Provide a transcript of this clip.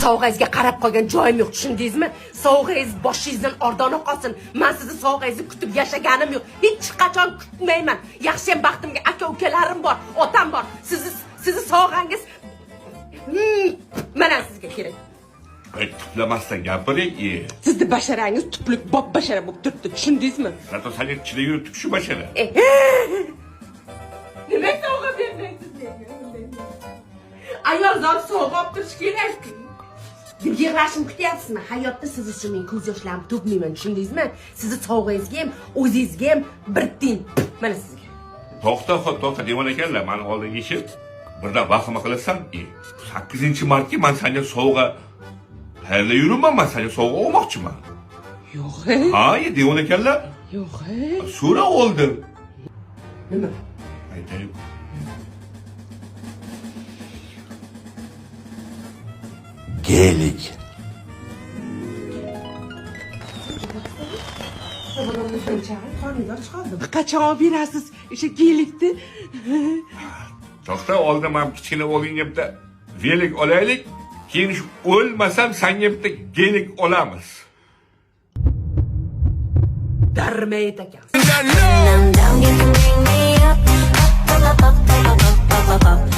sovg'angizga qarab qolgan joyim yo'q, tushundingizmi? Sovg'angiz boshingizdan ordona qolsin. Men sizni sovg'angizni kutib yashaganim yo'q. Hech qachon kutmayman. Yaxshiyam baxtimga aka-ukalarim bor, otam bor. Sizni sovg'angiz mana sizga kerak. Tuplamasdan gapiring. Sizni basharangiz tuplik bob bashara bo'lib turibdi, tushundingizmi? Zato sen ichida yuribdi shu bashara. Nima sovg'a bermaysiz menga? Ayol zot sovg'a olib turish kerak. Deb yig'lashim kutyapsizmi? Hayotda siz uchun men ko'z yoshlarimni to'kmayman, tushundingizmi? Sizni sovg'angizga ham, o'zingizga ham bir tiyin. Mana sizga. To'xta degan ekanlar, meni oldinga ishib, birdan vahima qilasan. 8-martga men senga sovg'a tayyorlab yuribman, men senga sovg'a olmoqchiman. Yo'q, Ha, degan ekanlar. yo'q. So'ra oldim. Nima? Aytaylik. Gelik. Qachon olib berasiz o'sha gelikni? To'xta, oldin men kichkina o'g'lingga bitta velik olaylik, keyin o'lmasam senga bitta gelik olamiz. Darmayt ekan. Down, you can bring me up, up, up, up, up, up, up, up, up.